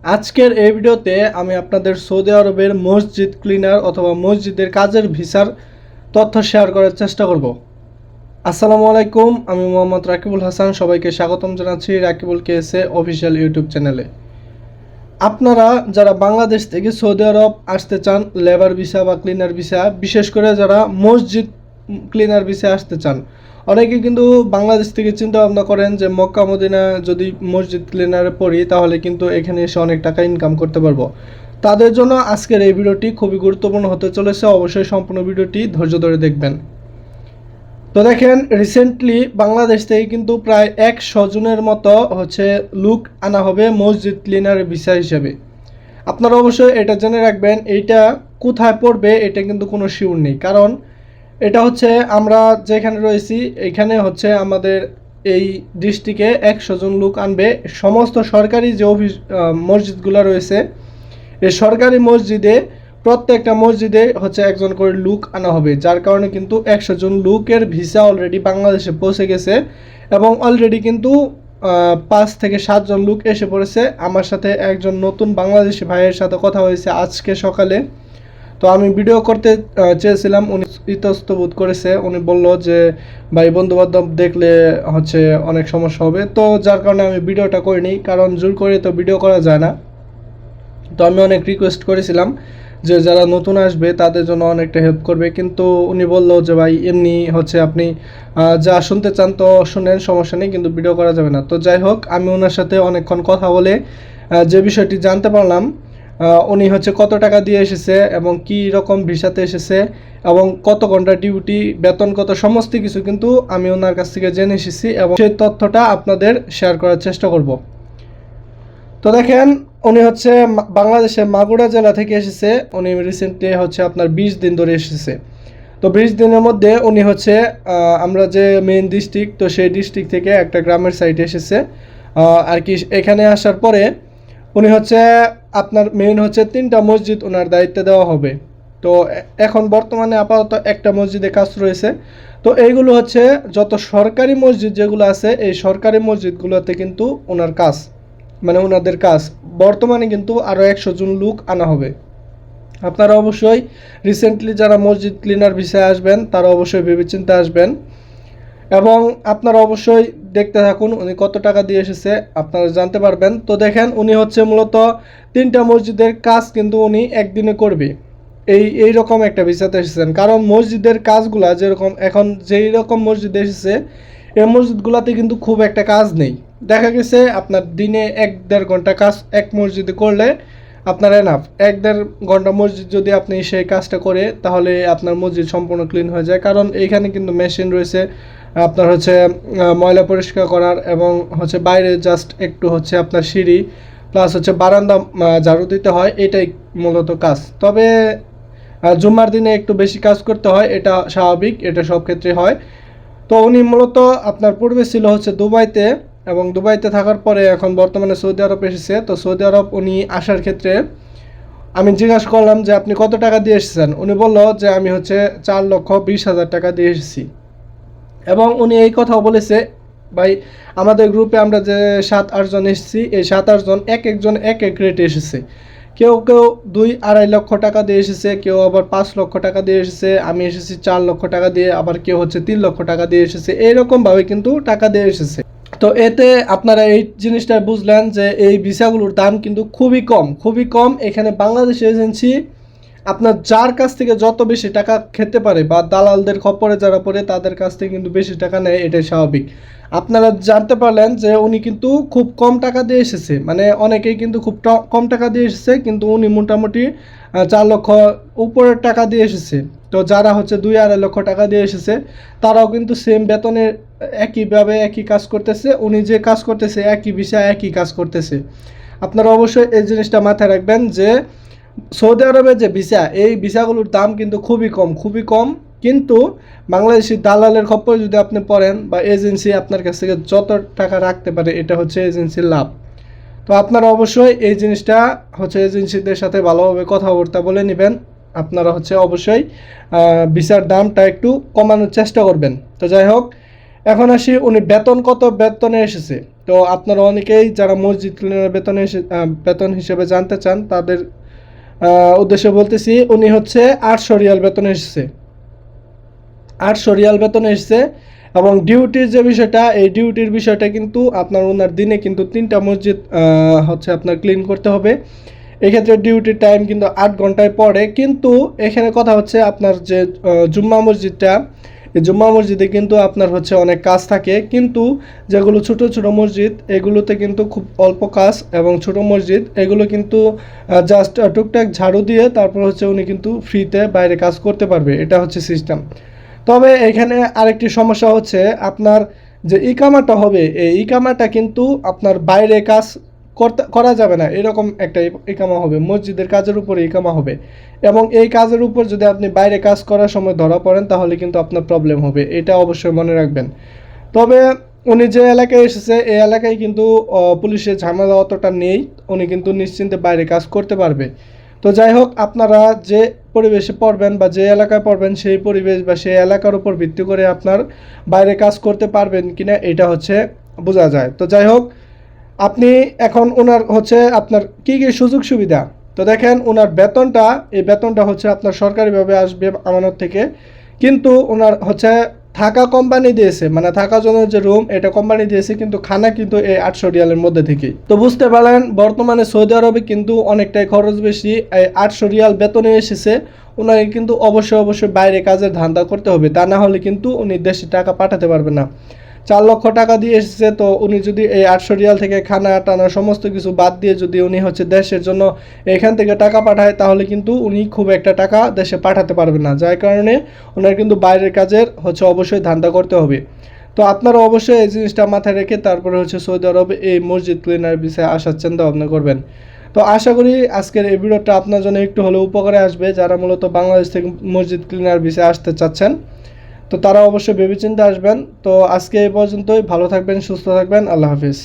আজকের এই ভিডিওতে আমি আপনাদের সৌদি আরবের মসজিদ ক্লিনার অথবা মসজিদের কাজের ভিসার তথ্য শেয়ার করার চেষ্টা করব। আসসালামু আলাইকুম, আমি মোহাম্মদ রাকিবুল হাসান। সবাইকে স্বাগতম জানাচ্ছি রাকিবুল কেএসএ অফিসিয়াল ইউটিউব চ্যানেলে। আপনারা যারা বাংলাদেশ থেকে সৌদি আরব আসতে চান লেবার ভিসা বা ক্লিনার ভিসা, বিশেষ করে যারা মসজিদ ক্লিনার ভিসা আসতে চান, অনেকে কিন্তু বাংলাদেশ থেকে চিন্তা ভাবনা করেন যে মক্কা মদিনা যদি মসজিদ ক্লিনারে পড়ি তাহলে কিন্তু এখানে এসে অনেক টাকা ইনকাম করতে পারবো। তাদের জন্য আজকের এই ভিডিওটি খুবই গুরুত্বপূর্ণ হতে চলেছে। অবশ্যই সম্পূর্ণ ভিডিওটি ধৈর্য ধরে দেখবেন। তো দেখেন, রিসেন্টলি বাংলাদেশ থেকে কিন্তু প্রায় 100 জনের মতো লুক আনা হবে মসজিদ ক্লিনার ভিসা হিসেবে। আপনারা অবশ্যই এটা জেনে রাখবেন, এইটা কোথায় পড়বে এটা কিন্তু কোনো শিওর নেই। কারণ এটা আমরা যেখানে রয়েছি এখানে আমাদের এই ডিস্ট্রিক্টে 100 জন লোক আনবে। সমস্ত সরকারি যে মসজিদগুলো রয়েছে এই সরকারি মসজিদে প্রত্যেকটা মসজিদে একজন করে লোক আনা হবে, যার কারণে কিন্তু 100 জন লোকের ভিসা অলরেডি বাংলাদেশে পৌঁছে গেছে এবং অলরেডি কিন্তু 5 থেকে 7 জন লোক এসে পড়েছে। আমার সাথে একজন নতুন বাংলাদেশি ভাইয়ের সাথে কথা হয়েছে আজকে সকালে। তো আমি ভিডিও করতে চেয়েছিলাম, উনি ইতস্তত করেছে। উনি বলল যে ভাই বন্ধু বান্ধব দেখলে অনেক সমস্যা হবে, তো যার কারণে আমি ভিডিওটা করিনি, কারণ জোর করে তো ভিডিও করা যায় না। তো আমি অনেক রিকোয়েস্ট করেছিলাম যে যারা নতুন আসবে তাদের জন্য অনেকটা হেল্প করবে, কিন্তু উনি বললো যে ভাই এমনি আপনি যা শুনতে চান তো শুনেন, সমস্যা নেই, কিন্তু ভিডিও করা যাবে না। তো যাই হোক, আমি ওনার সাথে অনেকক্ষণ কথা বলে যে বিষয়টি জানতে পারলাম, উনি কত টাকা দিয়ে এসেছে এবং কি রকম ভিসাতে এসেছে এবং কত ঘন্টা ডিউটি, বেতন কত, সমস্ত কিছু কিন্তু আমি ওনার কাছ থেকে জেনে এসেছি এবং সেই তথ্যটা আপনাদের শেয়ার করার চেষ্টা করব। তো দেখেন, উনি বাংলাদেশের মাগুরা জেলা থেকে এসেছে। উনি রিসেন্টলি আপনার 20 দিন ধরে এসেছে। তো 20 দিনের মধ্যে উনি আমরা যে মেইন ডিস্ট্রিক্ট, তো সেই ডিস্ট্রিক্ট থেকে একটা গ্রামের সাইডে এসেছে আর কি। এখানে আসার পরে উনি আপনার মেইন 3টা মসজিদ ওনার দায়িত্বে দেওয়া হবে। তো এখন বর্তমানে আপাতত একটা মসজিদে কাজ রয়েছে। তো এইগুলো যত সরকারি মসজিদ যেগুলো আছে এই সরকারি মসজিদগুলোতে কিন্তু ওনার কাজ, মানে ওনাদের কাজ। বর্তমানে কিন্তু আরও 100 জন লোক আনা হবে। আপনারা অবশ্যই রিসেন্টলি যারা মসজিদ ক্লিনার ভিসায় আসবেন তারা অবশ্যই ভেবেচিন্তে আসবেন এবং আপনারা অবশ্যই দেখতে থাকুন উনি কত টাকা দিয়ে এসেছে, আপনারা জানতে পারবেন। তো দেখেন, উনি মূলত 3টা মসজিদের কাজ কিন্তু উনি একদিনে করবে, এই রকম একটা ভিসাতে এসেছেন। কারণ মসজিদের কাজগুলা যেরকম এখন যেই রকম মসজিদে এসেছে এই মসজিদগুলোতে কিন্তু খুব একটা কাজ নেই। দেখা গেছে আপনার দিনে 1-1.5 ঘন্টা কাজ এক মসজিদে করলে আপনার এনাফ। 1-1.5 ঘন্টা মসজিদ যদি আপনি সেই কাজটা করে তাহলে আপনার মসজিদ সম্পূর্ণ ক্লিন হয়ে যায়। কারণ এইখানে কিন্তু মেশিন রয়েছে আপনার ময়লা পরিষ্কার করার এবং বাইরে জাস্ট একটু আপনার সিঁড়ি প্লাস বারান্দা ঝাড়ু দিতে হয়, এটাই মূলত কাজ। তবে জুম্মার দিনে একটু বেশি কাজ করতে হয়, এটা স্বাভাবিক, এটা সব ক্ষেত্রে হয়। তো উনি মূলত আপনার পূর্বে ছিল দুবাইতে এবং দুবাইতে থাকার পরে এখন বর্তমানে সৌদি আরব এসেছে। তো সৌদি আরব উনি আসার ক্ষেত্রে আমি জিজ্ঞাসা করলাম যে আপনি কত টাকা দিয়ে এসেছেন। উনি বলল যে আমি 4,20,000 টাকা দিয়ে এসেছি এবং উনি এই কথাও বলেছে, ভাই আমাদের গ্রুপে আমরা যে 7-8 জন এসেছি এই 7-8 জন একজন এক রেটে এসেছে। কেউ 2-2.5 লক্ষ টাকা দিয়ে এসেছে, কেউ আবার 5 লক্ষ টাকা দিয়ে এসেছে, আমি এসেছি 4 লক্ষ টাকা দিয়ে, আবার কেউ 3 লক্ষ টাকা দিয়ে এসেছে। এইরকমভাবে কিন্তু টাকা দিয়ে এসেছে। তো এতে আপনারা এই জিনিসটা বুঝলেন যে এই ভিসাগুলোর দাম কিন্তু খুবই কম, খুবই কম। এখানে বাংলাদেশ এজেন্সি আপনার যার কাছ থেকে যত বেশি টাকা খেতে পারে বা দালালদের খপ্পরে যারা পড়ে তাদের কাছ থেকে কিন্তু বেশি টাকা নেয়, এটাই স্বাভাবিক। আপনারা জানতে পারলেন যে উনি কিন্তু খুব কম টাকা দিয়ে এসেছে, মানে অনেকেই কিন্তু খুব কম টাকা দিয়ে এসেছে, কিন্তু উনি মোটামুটি 4 লক্ষ উপরের টাকা দিয়ে এসেছে। তো যারা 2-2.5 লক্ষ টাকা দিয়ে এসেছে তারাও কিন্তু সেম বেতনের একইভাবে একই কাজ করতেছে। উনি যে কাজ করতেছে একই বিষয় একই কাজ করতেছে। আপনারা অবশ্যই এই জিনিসটা মাথায় রাখবেন যে সৌদি আরবের যে ভিসা এই ভিসাগুলোর দাম কিন্তু খুবই কম, খুবই কম। কিন্তু বাংলাদেশি দালালের খপ্পরে যদি আপনি পড়েন বা এজেন্সি আপনার কাছ থেকে যত টাকা রাখতে পারে এটা এজেন্সির লাভ। তো আপনারা অবশ্যই এই জিনিসটা এজেন্সিদের সাথে ভালোভাবে কথাবার্তা বলে নেবেন। আপনারা অবশ্যই ভিসার দামটা একটু কমানোর চেষ্টা করবেন। তো যাই হোক, এখন আসি উনি বেতন কত বেতনে এসেছে। তো আপনারা অনেকেই যারা মসজিদ ক্লিনার বেতন হিসেবে জানতে চান তাদের উদ্দেশ্যে বলতেছি, উনি হচ্ছে 800 রিয়াল বেতনে এসেছে, 800 রিয়াল বেতনে এসেছে। এবং ডিউটির যে বিষয়টা, এই ডিউটির বিষয়টা কিন্তু আপনার ওনার দিনে কিন্তু 3টা মসজিদ হচ্ছে আপনার ক্লিন করতে হবে। এক্ষেত্রে ডিউটির টাইম কিন্তু 8 ঘন্টায় পড়ে। কিন্তু এখানে কথা হচ্ছে আপনার যে জুম্মা মসজিদটা, এই জুম্মা মসজিদে কিন্তু আপনার হচ্ছে অনেক কাজ থাকে, কিন্তু যেগুলো ছোট ছোট মসজিদ এগুলোতে কিন্তু খুব অল্প কাজ, এবং ছোট মসজিদ এগুলো কিন্তু জাস্ট টুকটাক ঝাড়ু দিয়ে তারপর হচ্ছে উনি কিন্তু ফ্রিতে বাইরে কাজ করতে পারবে, এটা হচ্ছে সিস্টেম। তবে এখানে আরেকটি সমস্যা হচ্ছে আপনার যে ইকামাটা হবে, এই ইকামাটা কিন্তু আপনার বাইরে কাজ করা যাবে না, এরকম একটা ইকামা হবে, মসজিদের কাজের উপরে ইকামা হবে। এবং এই কাজের উপর যদি আপনি বাইরে কাজ করার সময় ধরা পড়েন তাহলে কিন্তু আপনার প্রবলেম হবে, এটা অবশ্যই মনে রাখবেন। তবে উনি যে এলাকায় এসেছে এই এলাকায় কিন্তু পুলিশের ঝামেলা অতটা নেই, উনি কিন্তু নিশ্চিন্তে বাইরে কাজ করতে পারবে। তো যাই হোক, আপনারা যে পরিবেশে পড়বেন বা যে এলাকায় পড়বেন সেই পরিবেশ বা সেই এলাকার উপর ভিত্তি করে আপনার বাইরে কাজ করতে পারবেন কিনা এটা হচ্ছে বোঝা যায়। তো যাই হোক, আপনি এখন ওনার হচ্ছে আপনার কী কী সুযোগ সুবিধা, তো দেখেন ওনার বেতনটা, এই বেতনটা হচ্ছে আপনার সরকারিভাবে আসবে আমানত থেকে, কিন্তু ওনার হচ্ছে থাকা কোম্পানি দিয়েছে, মানে থাকার জন্য যে রুম এটা কোম্পানি দিয়েছে, কিন্তু খানা কিন্তু এই 800 রিয়ালের মধ্যে থেকেই। তো বুঝতে পারলেন বর্তমানে সৌদি আরবে কিন্তু অনেকটাই খরচ বেশি, এই 800 রিয়াল বেতনে এসেছে, ওনাকে কিন্তু অবশ্যই বাইরে কাজের ধান্দা করতে হবে, তা না হলে কিন্তু উনি দেশে টাকা পাঠাতে পারবে না। 4 লক্ষ টাকা দিয়ে এসেছে, তো উনি যদি এই 800 রিয়াল থেকে খানা টানা সমস্ত কিছু বাদ দিয়ে যদি উনি হচ্ছে দেশের জন্য এখান থেকে টাকা পাঠায় তাহলে কিন্তু উনি খুব একটা টাকা দেশে পাঠাতে পারবে না, যার কারণে ওনার কিন্তু বাইরের কাজের হচ্ছে অবশ্যই ধান্দা করতে হবে। তো আপনারা অবশ্যই এই জিনিসটা মাথায় রেখে তারপরে হচ্ছে সৌদি আরবে এই মসজিদ ক্লিনার বিষয়ে আসার চিন্তা ভাবনা করবেন। তো আশা করি আজকের এই ভিডিওটা আপনার জন্য একটু হলেও উপকারে আসবে, যারা মূলত বাংলাদেশ থেকে মসজিদ ক্লিনার বিষয়ে আসতে চাচ্ছেন, তো তারা অবশ্যই ভেবেচিন্তে আসবেন। তো আজকে এই পর্যন্তই, ভালো থাকবেন, সুস্থ থাকবেন, আল্লাহ হাফিজ।